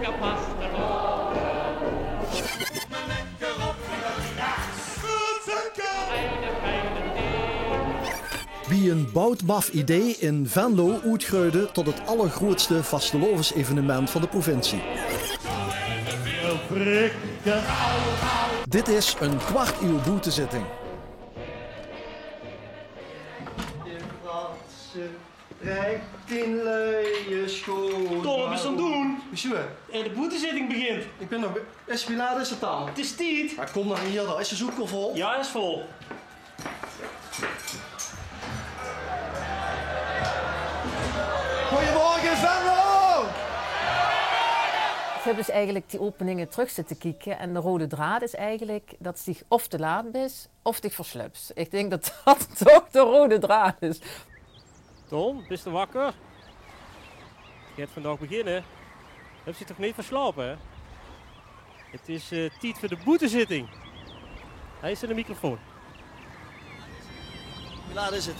je vasteloven. Maar lekker op Wie een boutmaf idee in Venlo uitgroeide tot het allergrootste vastelovensevenement van de provincie. Dit is een kwart uur boetezitting. Rijdt in luie schoot. Tom, wat is aan het doen? Hoezo? En de boetezitting begint. Ik ben nog... Wie laat is het dan? Het is tijd. Maar kom dan hier, dan is de zoek al vol. Ja, is vol. Goedemorgen, Venlo! Ik heb dus eigenlijk die openingen terug zitten kijken en de rode draad is eigenlijk dat het zich of te laat is of zich verslupt. Ik denk dat dat toch de rode draad is. Tom, bist je wakker? Je gaat vandaag beginnen. Heb je toch niet verslapen, hè? Het is tijd voor de boetezitting. Hij is in de microfoon. Hoe laat is het?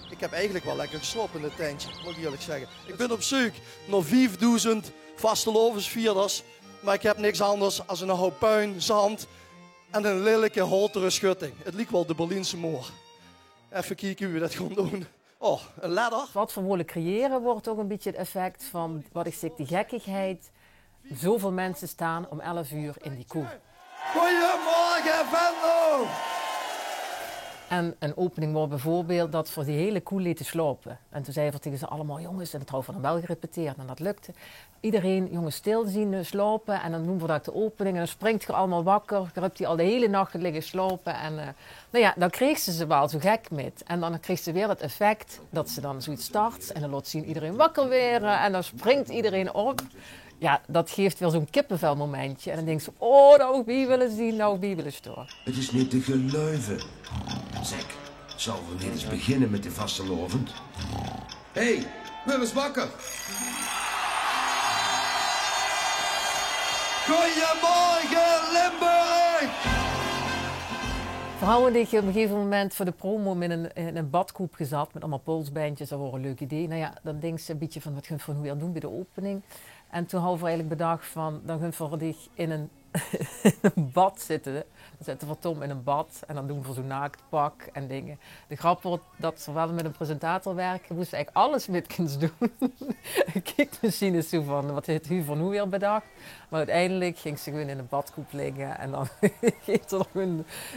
Ik heb eigenlijk wel lekker geslapen in het tentje, moet ik eerlijk zeggen. Ik ben op zoek naar 5000 vastelovensvierders, maar ik heb niks anders dan een hoop puin, zand en een lelijke holtere schutting. Het lijkt wel de Berlijnse moor. Even kijken hoe we dat gaan doen. Oh, een ladder. Wat we willen creëren wordt ook een beetje het effect van, wat ik zeg, die gekkigheid. Zoveel mensen staan om 11 uur in die koe. Goedemorgen, Venlo! En een opening wordt bijvoorbeeld dat voor die hele koe lieten slopen. En toen zei hij tegen ze allemaal, jongens, en dat hadden we dan wel gerepeteerd en dat lukte. Iedereen, jongens, stil zien slopen en dan doen we dat de opening. En dan springt je allemaal wakker, dan heb je al de hele nacht liggen slopen. En nou ja, dan kreeg ze wel zo gek met. En dan kreeg ze weer het effect dat ze dan zoiets start. En dan laat zien iedereen wakker weer en dan springt iedereen op. Ja, dat geeft weer zo'n kippenvelmomentje. En dan denk ze, oh, nou wie willen zien, nou wie willen storen. Het is niet te geloven. Zeg, zullen we niet eens beginnen met de vastelovend? Hé, we eens wakker. Goedemorgen, Limburg! Vrouwen die op een gegeven moment voor de promo in een badkoep gezet met allemaal polsbandjes, dat was een leuk idee. Nou ja, dan denk ze een beetje van, wat gaan we weer doen bij de opening? En toen hadden we eigenlijk bedacht van, dan gaan we dich in een bad zitten. Dan zetten we Tom in een bad en dan doen we zo'n naaktpak en dingen. De grap wordt dat zowel met een presentator werken, moesten eigenlijk alles met kunnen doen. Een kijkmachine is zo van, wat heeft u van hoe weer bedacht? Maar uiteindelijk ging ze gewoon in een badkoep liggen en dan geeft ze er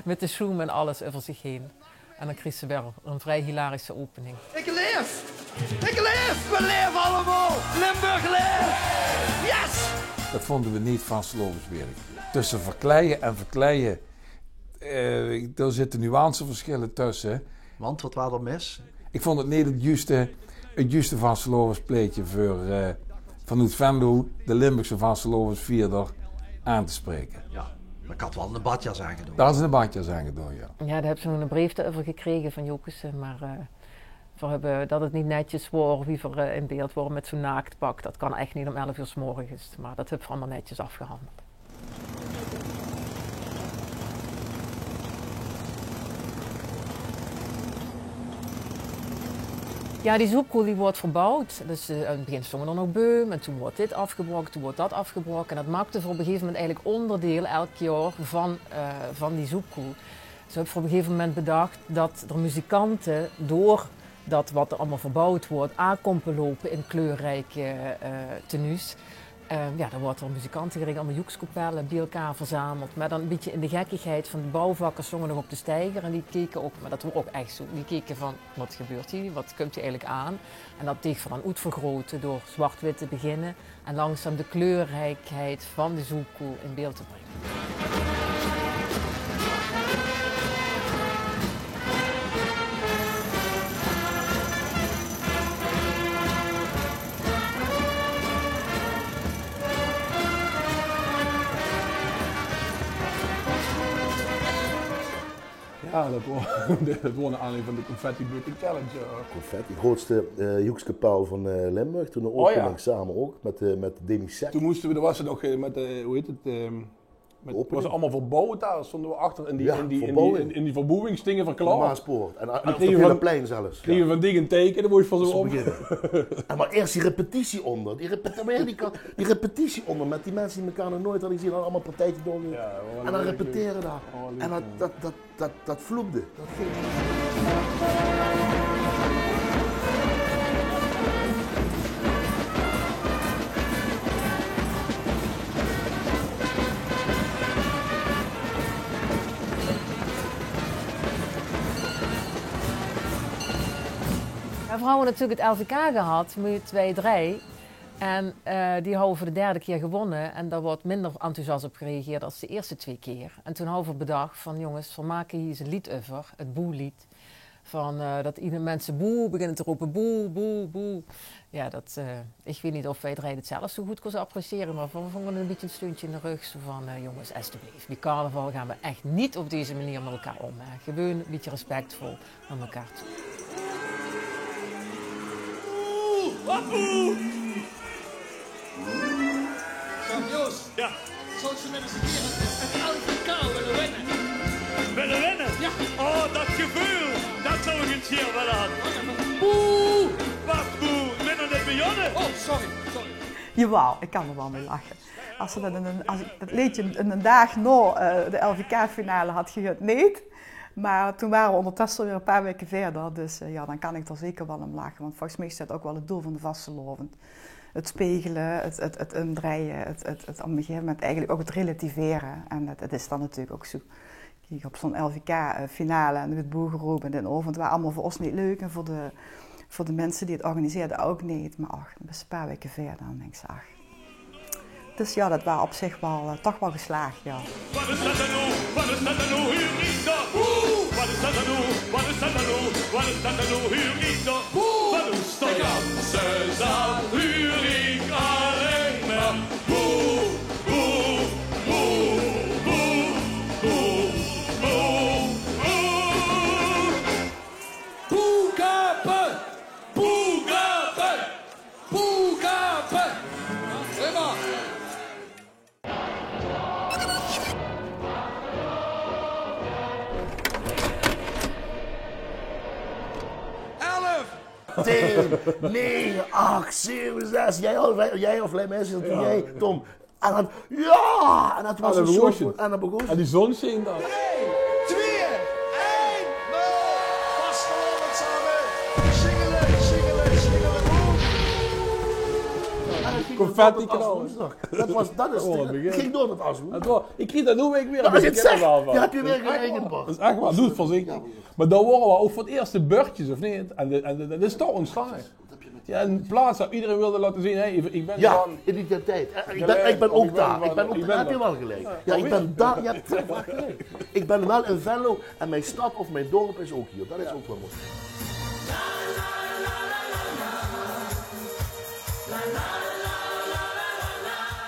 met de zoom en alles over zich heen. En dan kreeg ze weer een vrij hilarische opening. Ik leef! Ik leef! We leven allemaal! Limburg leeft! Yes! Dat vonden we niet vastelovenswerk. Tussen verkleien en verkleien, daar zitten nuanceverschillen tussen. Want, wat waren er mis? Ik vond het niet het juiste vastelovenspleetje voor vanuit Venlo de Limburgse vastelovensvierder aan te spreken. Ja, maar ik had wel een badjas aangedaan. Daar is een badjas aangedaan, ja. Ja, daar heb ze nog een brief over gekregen van Jokussen, maar dat het niet netjes wordt, wie er in beeld wordt met zo'n naaktpak. Dat kan echt niet om 11 uur 's morgens, maar dat hebben we allemaal netjes afgehandeld. Ja, die zoepkoel die wordt verbouwd. Dus in het begin stonden er nog beum en toen wordt dit afgebroken, toen wordt dat afgebroken. En dat maakte voor op een gegeven moment eigenlijk onderdeel elk jaar van die zoepkoel. Dus we hebben voor op een gegeven moment bedacht dat er muzikanten door dat wat er allemaal verbouwd wordt aankomen lopen in kleurrijke tenues. Ja, dan wordt er muzikanten gericht, allemaal joekskopellen bij elkaar verzameld. Maar dan een beetje in de gekkigheid van de bouwvakkers zongen nog op de steiger. En die keken ook, maar dat was ook echt zo. Die keken van, wat gebeurt hier? Wat komt hier eigenlijk aan? En dat tegen van uitvergroten door zwart-wit te beginnen. En langzaam de kleurrijkheid van de zoepkoel in beeld te brengen. Ja, dat was een aanleiding van de Confetti Bucket Challenge. Confetti, de grootste joekskapel van Limburg. Toen de opening samen ook met Demi Sec. Toen moesten we, er was het nog met, hoe heet het, Het was allemaal verbouwd daar, stonden we achter in die verbouwingsdingen van Normaal Klaas. spoor. En Dan op het hele plein zelfs. Kregen we van ding een teken, dan moest je van zo om. En maar eerst die repetitie onder. Die repetitie onder met die mensen die elkaar nog nooit hadden gezien. Allemaal partijtje door. En dan repeteren daar. En dat vloekde. Dat ging. We hebben natuurlijk het LVK gehad, met 2-3. En die hebben we voor de 3e keer gewonnen. En daar wordt minder enthousiast op gereageerd als de eerste 2 keer. En toen hebben we bedacht van jongens, we maken hier eens een lied over, het boelied. Van dat iedere mensen boe beginnen te roepen, boe, boe, boe. Ja, ik weet niet of wij het zelf zo goed konden appreciëren, maar we vonden een beetje een steuntje in de rug. Zo van jongens, alsjeblieft, die carnaval gaan we echt niet op deze manier met elkaar om. Gewoon een beetje respectvol naar elkaar toe. Joost, ja. Zou ze met eens een keer het LVK willen winnen? Willen winnen? Ja. Oh, dat gevoel, dat zou ik eens hier willen hebben. Boe! Wat boe? Ik ben nog net begonnen. Oh, sorry. Jawel, ik kan er wel mee lachen. Als ik het liedje een dag na de LVK-finale had gegund, niet. Maar toen waren we ondertussen weer een paar weken verder. Dus dan kan ik er zeker wel om lachen. Want volgens mij is dat ook wel het doel van de vastelovend. Het spegelen, het omdraaien, het op een gegeven moment eigenlijk ook het relativeren. En het is dan natuurlijk ook zo. Kijk, op zo'n LVK-finale en het boegeroep en de ovend waren allemaal voor ons niet leuk. En voor de mensen die het organiseerden ook niet. Maar ach, dat is een paar weken verder. Dan denk ik, ach. Dus ja, dat was op zich wel toch wel geslaagd, ja. Wat is dat dan nou? Wat is dat dan nou? Hier niet dat. Wat is dat dan nou? Wat is dat dan nou? Wat is dat dan nou? Hier niet dat. Wat is dat? De ganse zaal huur ik alleen maar. Boe, boe, boe, boe, boe, boe, boe. Boekapen! Boekapen! Boekapen! Immer! Tien, 9, 8, 7, 6. Jij of mensen, jij, Tom. En dan, ja! En dat was een soort. En dan begon En die zon scheen dan. 3, 2, 1, 0. Vastelovend samen. Singelen. Confetti knallen. Het ging door met Aswoe. Ik kreeg dat nu week weer. Dat was het zeg. Ja, Dat heb je weer geregend, Bart. dat is echt waar, doe het voorzichtig. Maar dan worden we ook voor het eerst de beurtjes, of niet? En dat is toch ontstaan. Ja, een plaats dat iedereen wilde laten zien, hey, ik ben ja, van... identiteit. Ik ben ook daar. Ik ben ook daar. Heb je wel gelijk. Ja, ik ben daar. Je hebt gelijk. Ik ben wel in Venlo en mijn stad of mijn dorp is ook hier. Dat is ook wel mooi.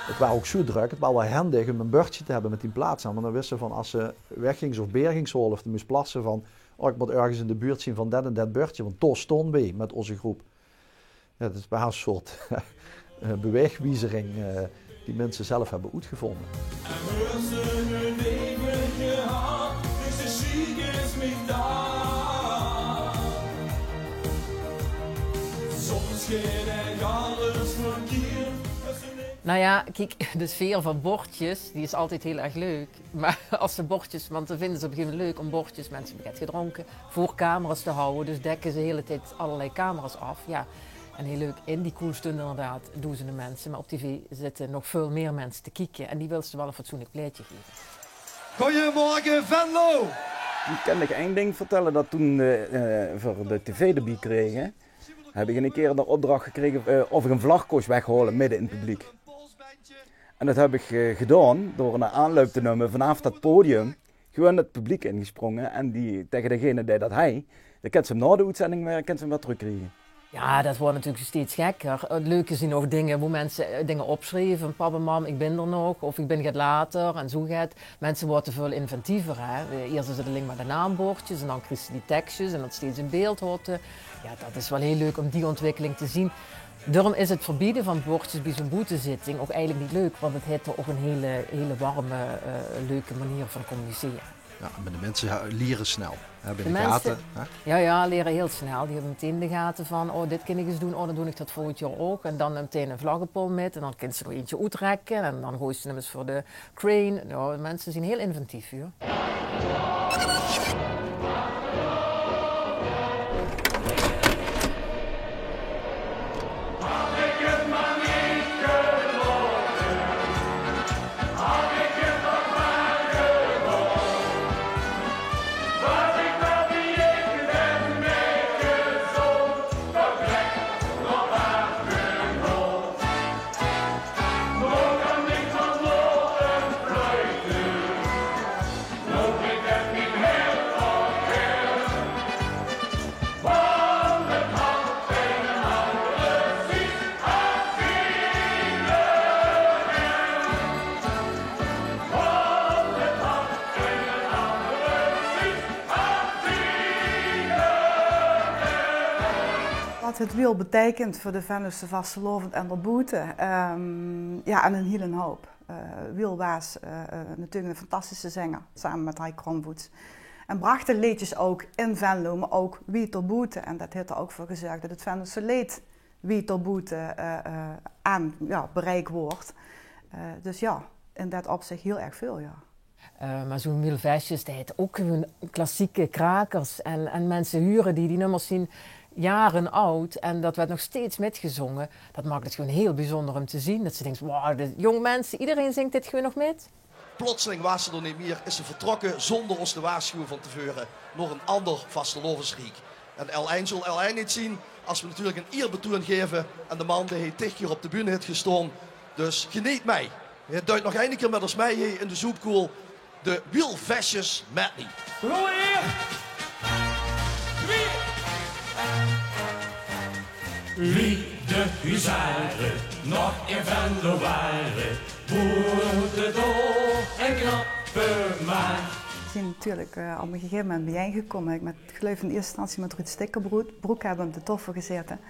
Het was ook zo druk, het was wel handig om een bordje te hebben met die plaats aan. Want dan wisten ze van als ze wegging of bergingshol of moest plassen van ik moet ergens in de buurt zien van dat en dat bordje. Want toch stonden wij met onze groep. Ja, dat is wel een soort beweegwijzering die mensen zelf hebben uitgevonden. Nou ja, kijk, de sfeer van bordjes, die is altijd heel erg leuk. Maar als de bordjes, want dan vinden ze op een gegeven moment leuk om bordjes, mensen hebben gedronken, voor camera's te houden. Dus dekken ze de hele tijd allerlei camera's af. Ja, en heel leuk, in die koelstund inderdaad doen ze de mensen. Maar op tv zitten nog veel meer mensen te kijken en die wil ze wel een fatsoenlijk pleetje geven. Goedemorgen Venlo! Ik kan nog één ding vertellen, dat toen voor de tv-debuut kregen, heb ik een keer de opdracht gekregen of ik een vlag kost weghalen midden in het publiek. En dat heb ik gedaan door een aanloop te nemen vanaf dat podium, gewoon het publiek ingesprongen en die tegen degene deed dat hij, dan kan ze hem na de uitzending weer, kan ze hem weer terugkrijgen. Ja, dat wordt natuurlijk steeds gekker. Het leuke is nog dingen waar mensen dingen opschrijven. Papa, mam, ik ben er nog. Of ik ben het later. En zo gaat. Mensen worden veel inventiever. Hè? Eerst is het alleen maar de naambordjes. En dan krijg je die tekstjes. En dat steeds in beeld hoort. Ja, dat is wel heel leuk om die ontwikkeling te zien. Daarom is het verbieden van bordjes bij zo'n boetezitting ook eigenlijk niet leuk, want het heeft er ook een hele warme, leuke manier van communiceren. Ja, maar de mensen leren snel. Hè, bij de mensen, gaten. Hè? Ja, leren heel snel. Die hebben meteen de gaten van, oh, dit kan ik eens doen, oh, dan doe ik dat volgend jaar ook. En dan meteen een vlaggenpol met en dan kunnen ze er eentje uitrekken en dan gooien ze hem eens voor de crane. Nou, mensen zijn heel inventief hier. Wat het wiel betekent voor de Venlose Vastelovend en de boete, ja, en een hele hoop. Wiel was natuurlijk een fantastische zanger, samen met Hij Kronvoets. En bracht de liedjes ook in Venlo, maar ook wie ter boete. En dat heeft er ook voor gezorgd dat het Venlose leed wie ter boete aan bereik wordt. Dus ja, in dat opzicht heel erg veel, ja. Maar zo'n wielvestjes, dat heeft ook gewoon klassieke krakers. En mensen huren die nummers zien jaren oud en dat werd nog steeds metgezongen. Dat maakt het gewoon heel bijzonder om te zien. Dat ze denken, wow, de jong mensen, iedereen zingt dit gewoon nog met. Plotseling was ze er niet meer, is ze vertrokken zonder ons te waarschuwen van tevoren naar een ander vastelovensriek. En El zal El niet zien als we natuurlijk een eerbetoon geven aan de man die hij 10 keer op de bühne heeft gestaan. Dus geniet mij. Het duidt nog een keer met ons mee hier in de zoepkoel. De wielvestjes met niet. Wie de huzaren nog in Venlo waren, boerde door en knappe maar. We zijn natuurlijk op een gegeven moment bijeengekomen. Ik geloof in eerste instantie met Ruud Stikkerbroek hebben we op de toffel gezeten.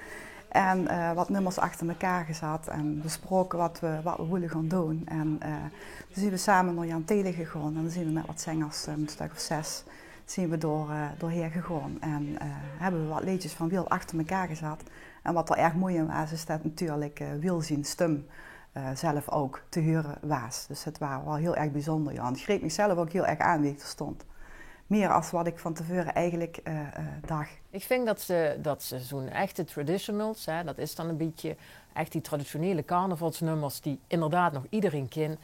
En wat nummers achter elkaar gezet en besproken wat we willen gaan doen. En dan zijn we samen naar Jan Telen gegaan en dan zijn we met wat zangers, een stuk of 6, zijn we doorheen gegaan. En hebben we wat liedjes van Wiel achter elkaar gezet. En wat er erg mooi in was, is dat natuurlijk Wiel zijn stem zelf ook te horen was. Dus het was wel heel erg bijzonder. Ja. En het greep mezelf ook heel erg aan wie ik er stond. Meer als wat ik van tevoren eigenlijk dacht. Ik vind dat ze zo'n echte traditionals, hè, dat is dan een beetje echt die traditionele carnavalsnummers die inderdaad nog iedereen kent.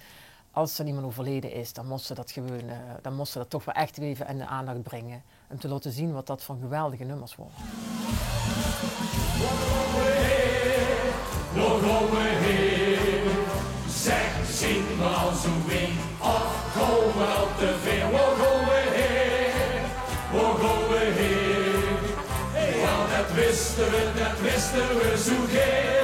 Als er iemand overleden is, dan moest ze dat gewoon, dan moest ze dat toch wel echt even in de aandacht brengen. Om te laten zien wat dat voor geweldige nummers worden. Waar gaan we heen? Zeg, zien we al zo ween? Of komen we al te ver? Waar gaan we heen? Waar gaan we heen? Ja, dat wisten we zo geen.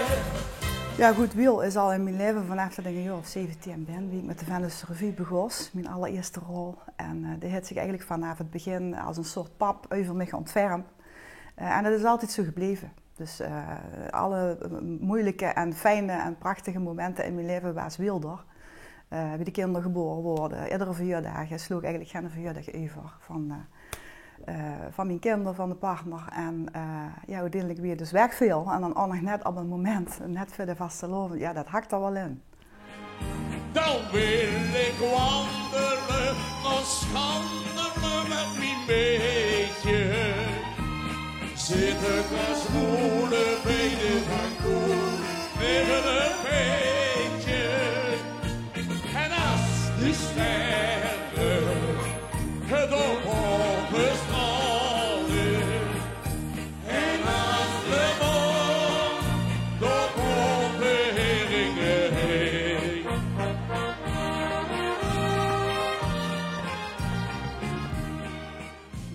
Ja goed, Wiel is al in mijn leven vanaf dat ik een jaar of 17 ben, wie ik met de Venlose Revue begon, mijn allereerste rol. En die heeft zich eigenlijk vanaf het begin als een soort pap over mij ontfermd. En dat is altijd zo gebleven. Dus alle moeilijke en fijne en prachtige momenten in mijn leven was Wiel er. Wie de kinderen geboren worden, iedere verjaardag sloeg eigenlijk geen verjaardag over van mijn kinderen, van de partner. En ja, uiteindelijk weer dus wegviel. En dan ook nog net op een moment, net voor de vastelovend, ja, dat hakt er wel in. Dan wil ik wandelen, nog schandelen met mijn beetje. Zitten als moeder bij de balkon, met een beetje. En als de sterren het op stralen, en als de maan op de heringen heen.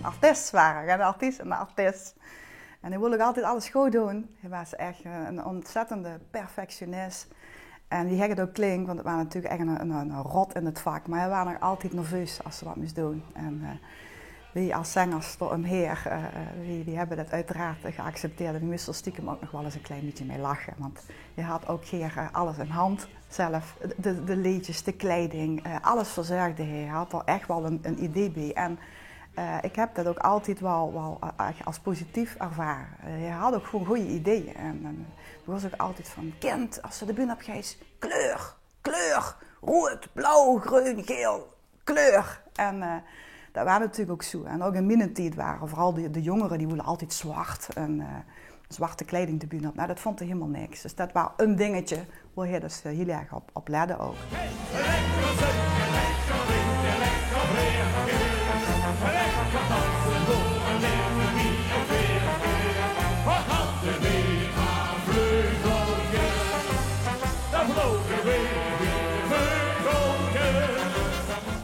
Artiest waren, een artiest en een artiest. En hij wilde altijd alles goed doen. Hij was echt een ontzettende perfectionist. En die had het ook klink, want het was natuurlijk echt een rot in het vak. Maar hij was nog altijd nerveus als ze wat moest doen. En wie als zangers door een heer, die hebben dat uiteraard geaccepteerd. En die moesten er stiekem ook nog wel eens een klein beetje mee lachen. Want je had ook Geer alles in hand zelf. De liedjes, de kleding, alles verzorgde hij. Hij had er echt wel een idee bij. En ik heb dat ook altijd wel als positief ervaren. Hij had ook gewoon goede ideeën. En er was ook altijd van, kind, als ze de bühne op gaat, kleur, rood, blauw, groen, geel, kleur. En dat was natuurlijk ook zo. En ook in mijn tijd waren vooral de jongeren, die wilden altijd zwart. En zwarte kleding de bühne op. Nou, dat vond hij helemaal niks. Dus dat was een dingetje waar hij dus heel erg op lette ook.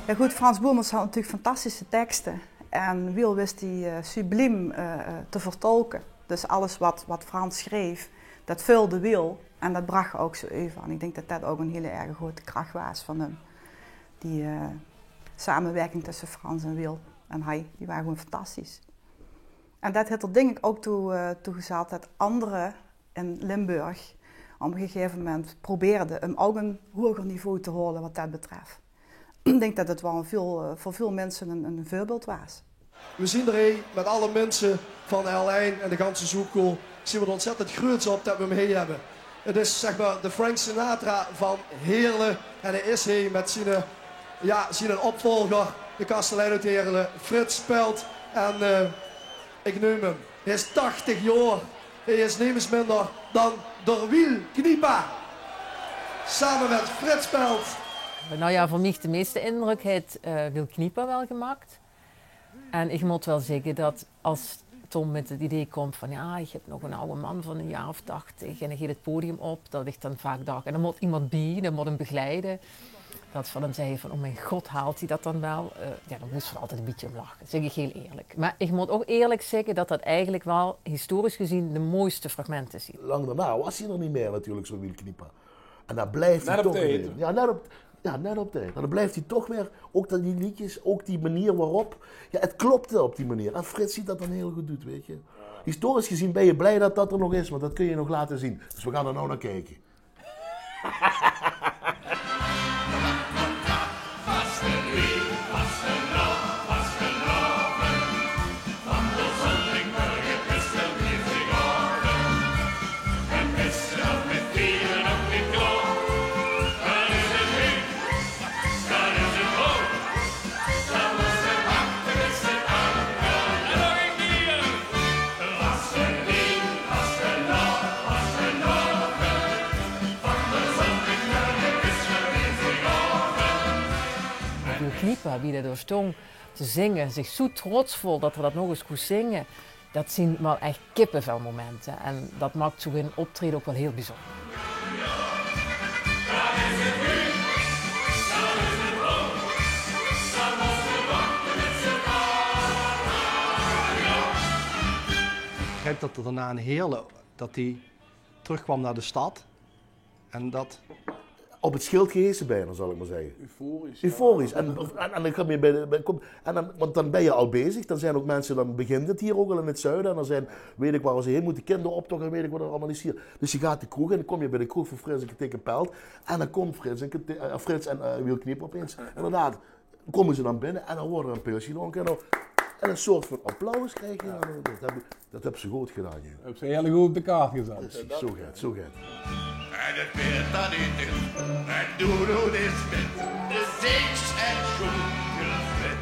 Ja goed, Frans Boermans had natuurlijk fantastische teksten. En Wiel wist die subliem te vertolken. Dus alles wat Frans schreef, dat vulde Wiel. En dat bracht ook zo even aan. Ik denk dat dat ook een hele erg grote kracht was van hem. Die samenwerking tussen Frans en Wiel en hij, die waren gewoon fantastisch. En dat heeft er denk ik ook toegezet dat anderen in Limburg op een gegeven moment probeerden hem ook een hoger niveau te houden wat dat betreft. Ik denk dat het wel voor veel mensen een voorbeeld was. We zien er met alle mensen van L1 en de ganse zoekkool zien we er ontzettend groots op dat we hem hier hebben. Het is zeg maar de Frank Sinatra van Heerlen en hij is hier met zijn opvolger, de kastelein uit Heerlen, Frits Pelt. En ik noem hem, hij is 80 jaar, hij is niets minder dan de Wiel Kniepa. Samen met Frits Pelt. Nou ja, voor mij de meeste indruk heeft Wiel Kniepa wel gemaakt. En ik moet wel zeggen dat als Tom met het idee komt van ja, ik heb nog een oude man van een jaar of 80 en hij gaat het podium op, dat ik dan vaak dacht, en dan moet iemand bij, dan moet hem begeleiden. Dat van hem zei van, oh mijn god, haalt hij dat dan wel? Ja, dan moest er altijd een beetje om lachen, dat zeg ik heel eerlijk. Maar ik moet ook eerlijk zeggen dat dat eigenlijk wel historisch gezien de mooiste fragmenten zijn. Lang daarna was hij nog niet meer natuurlijk, zo'n Wiel Kniepa. En dan blijft hij toch weer. Ja, net op tijd. En dan blijft hij toch weer, ook dat die liedjes, ook die manier waarop. Ja, het klopte op die manier. En Frits ziet dat dan heel goed doet, weet je. Historisch gezien ben je blij dat dat er nog is, want dat kun je nog laten zien. Dus we gaan er nou naar kijken. Kniepa, wie dat door stond te zingen, zich zo trotsvol dat we dat nog eens kon zingen, dat zijn wel echt kippenvelmomenten. En dat maakt zo'n optreden ook wel heel bijzonder. Ik begrijp dat er daarna een Heerlen, dat hij terugkwam naar de stad en dat... Op het schild gehezen bijna, zal ik maar zeggen. Euforisch. Euforisch. En dan kom je want dan ben je al bezig. Dan zijn ook mensen, dan begint het hier ook al in het zuiden. En dan zijn, weet ik waar ze heen moeten, kinderoptocht en weet ik wat er allemaal is hier. Dus je gaat de kroeg en dan kom je bij de kroeg van Frits en Pelt. En dan komt Frits en Wiel Kniepa opeens. Inderdaad, komen ze dan binnen en dan wordt er een pilsje gedronken. En een soort van applaus krijg je. Ja. Dat hebben ze goed gedaan. Je hebben ze heel goed op de kaart gezet. Precies, zo gaat. En het weer dan niet is, en doe is met de ziks en schoentjes met.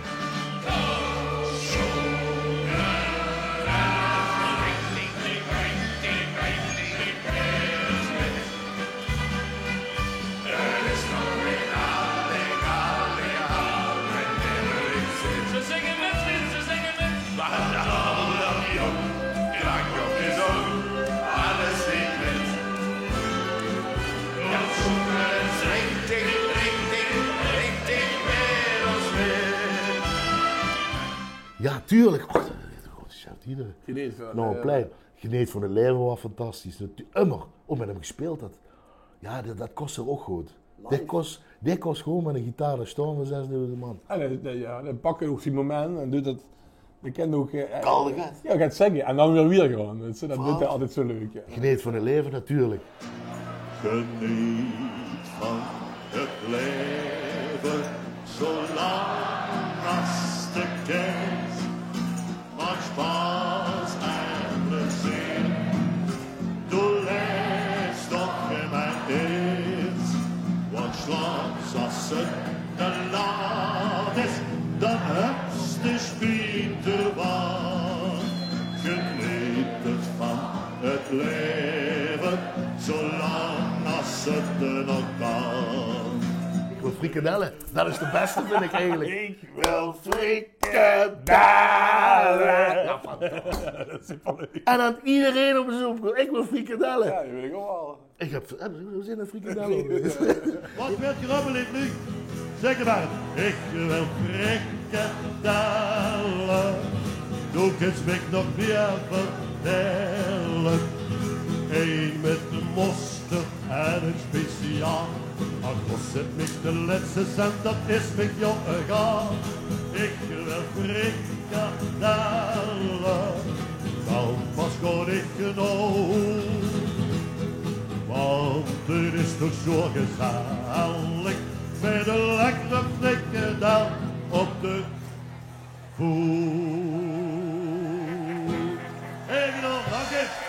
Ze zingen met, maar alle jong, lang op je zoon, alles zingt met. Ja, tuurlijk. Oh, Geneet van plein. Geneet van het leven was fantastisch. Immer. Oh, met hem gespeeld dat. Ja, dat kost er ook goed. Dit kost gewoon met een gitaar een storm van 6000 man. En dan pak je ook die moment en doet dat Je kent ook... Kaldegat. Ja, gaat zeggen. En dan weer gewoon. Dat vindt hij altijd zo leuk. Ja. Geniet van het leven natuurlijk. Geniet van het leven, zolang als de kent. Maak spaas en plezier. Doe les toch in mijn is. Want straks als het te laat is, dan hebst de spieten waan. Geniet het van het leven, zolang als het er nog kan. Ik wil frikadellen. Dat is de beste, vind ik eigenlijk. Ik wil frikadellen. Ja, fantastisch. En dan iedereen op bezoek. Ik wil frikadellen. Ja, dat wil ik ook wel. Ik heb zin in frikadellen. Wat wil je rabbelen nu? Zeg het maar. Ik wil frikadellen. Doe eens me nog meer vertellen. Eén met de mosterd en een speciaal. Al kost het niet de laatste cent, dat is met jou egal. Ik wil frikadellen. Dan pas kon ik genoeg. Want het is toch zo gezellig met een lekkere frikadel op de voet. Hey, nog, dank je.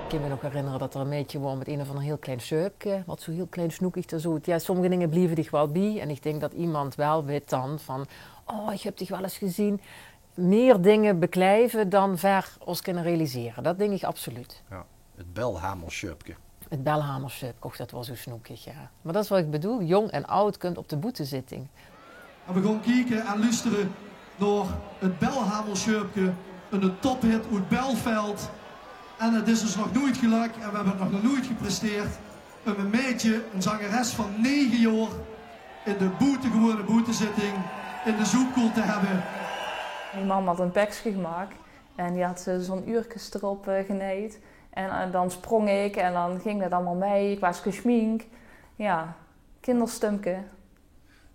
Ik kan me nog herinneren dat er een meidje was met een of ander heel klein suipje, wat zo heel klein snoekig er zo. Ja, sommige dingen blijven dich wel bij. En ik denk dat iemand wel weet dan van, oh, ik heb dich wel eens gezien. Meer dingen beklijven dan ver ons kunnen realiseren. Dat denk ik absoluut. Ja, het belhamerschupje. Het belhamerschupje, dat was zo snoekig, ja. Maar dat is wat ik bedoel, jong en oud kunt op de boetezitting. En we gaan kijken en luisteren naar het belhamerschupje, een tophit uit Belveld. En het is dus nog nooit gelukt en we hebben het nog nooit gepresteerd. Een meisje, een zangeres van 9 jaar, in de gewone boetezitting in de zoekkoel te hebben. Mijn mama had een peksje gemaakt en die had zo'n uurtjes erop genaaid. En dan sprong ik en dan ging dat allemaal mee. Ik was geschminkt. Ja, kinderstumke.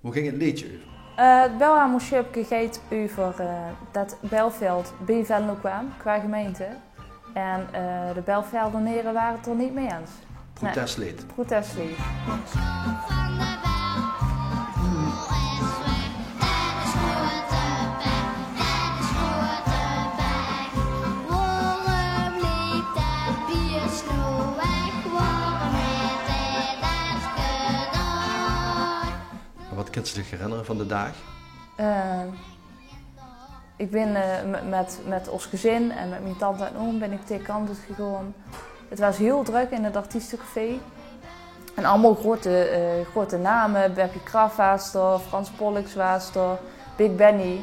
Hoe ging het liedje over? Het Belhamerschupje gaat over dat Belveld bij Venlo kwam, qua gemeente. En de Belveldenaren waren het er niet mee eens. Protestlied. Nee, protestlied. Wat kunt je zich herinneren van de dag? Ik ben met ons gezin en met mijn tante en oom ben ik tegen Campus gegaan. Het was heel druk in het artiestencafé. En allemaal grote namen. Beppie Kraf was er, Frans Pollux was er, Big Benny.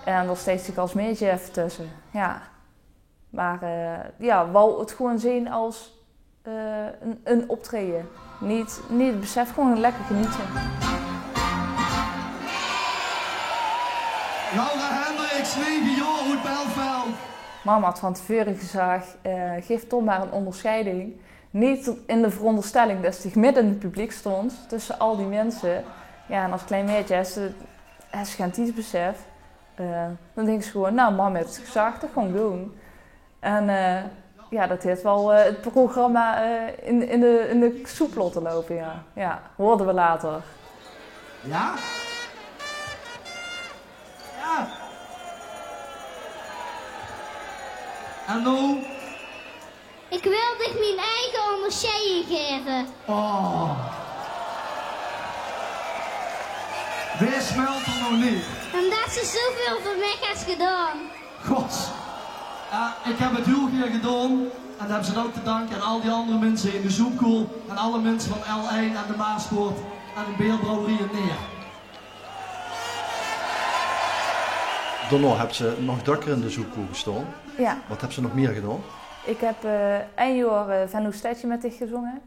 En daar steeds ik als meisje even tussen. Ja. Maar ja, wou het gewoon zien als een optreden. Niet het besef, gewoon lekker genieten. Laura Hendricks, 9 jaar uit Belveld. Mama had van tevoren gezegd, geef Tom maar een onderscheiding. Niet in de veronderstelling dat hij midden in het publiek stond, tussen al die mensen. Ja, en als klein meisje heeft ze geen tijdbesef. Dan denk ze gewoon, nou mama heeft het gezegd, dat gewoon doen. En ja, dat heeft wel het programma in de soep laten lopen, ja. Ja, hoorden we later. Ja? Ja. En nu? Ik wilde mijn eigen onderscheiding geven. Oh. Wie smelt er nog niet? Omdat ze zoveel voor mij heeft gedaan. God. Ik heb het heel keer gedaan. En dat hebben ze ook te danken aan al die andere mensen in de Zoekkoel. En alle mensen van L1 en de Maaspoort. En de Beerbrouwerie en Neer. Daarna hebben ze nog drukker in de zoekkoel gestaan. Ja. Wat hebben ze nog meer gedaan? Ik heb 1 jaar Venlo Stadje met dich gezongen.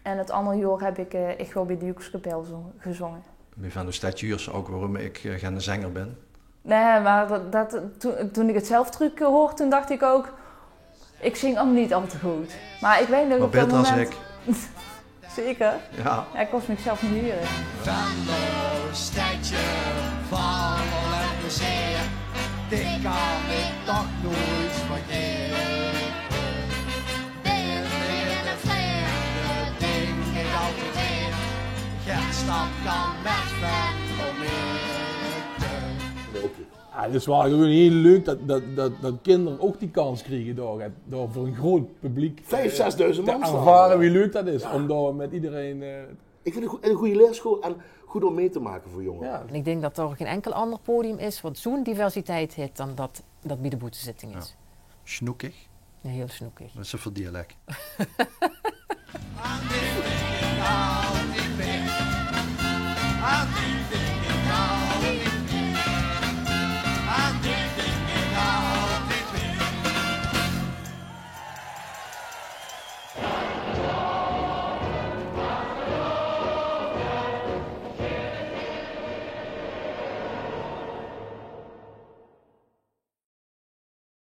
En het andere jaar heb ik wel bij de Joekskapel gezongen. Bij Venlo Stadje ook waarom ik geen zanger ben. Nee, maar toen ik het zelf terug hoorde, toen dacht ik ook... Ik zing ook niet al te goed. Maar ik weet nog Maar op dat beter als moment... ik. Zeker? Ja. Ja, ik was mezelf niet leren. Venlo, stadje van en plezier. Dit kan ik toch nooit vergeten. Binnen de vreemde denk ik altijd weer. Geen stad kan met Venlo mee. Ja, het is wel gewoon heel leuk dat kinderen ook die kans krijgen door voor een groot publiek 5.000, 6.000 man te staan. ervaren wie leuk dat is. Om daar met iedereen... Ik vind het een goede leerschool en goed om mee te maken voor jongeren. En ik denk dat er geen enkel ander podium is wat zo'n diversiteit heeft dan dat bij de boetezitting is. Snoekig. Ja, heel snoekig. Dat is een verdialect.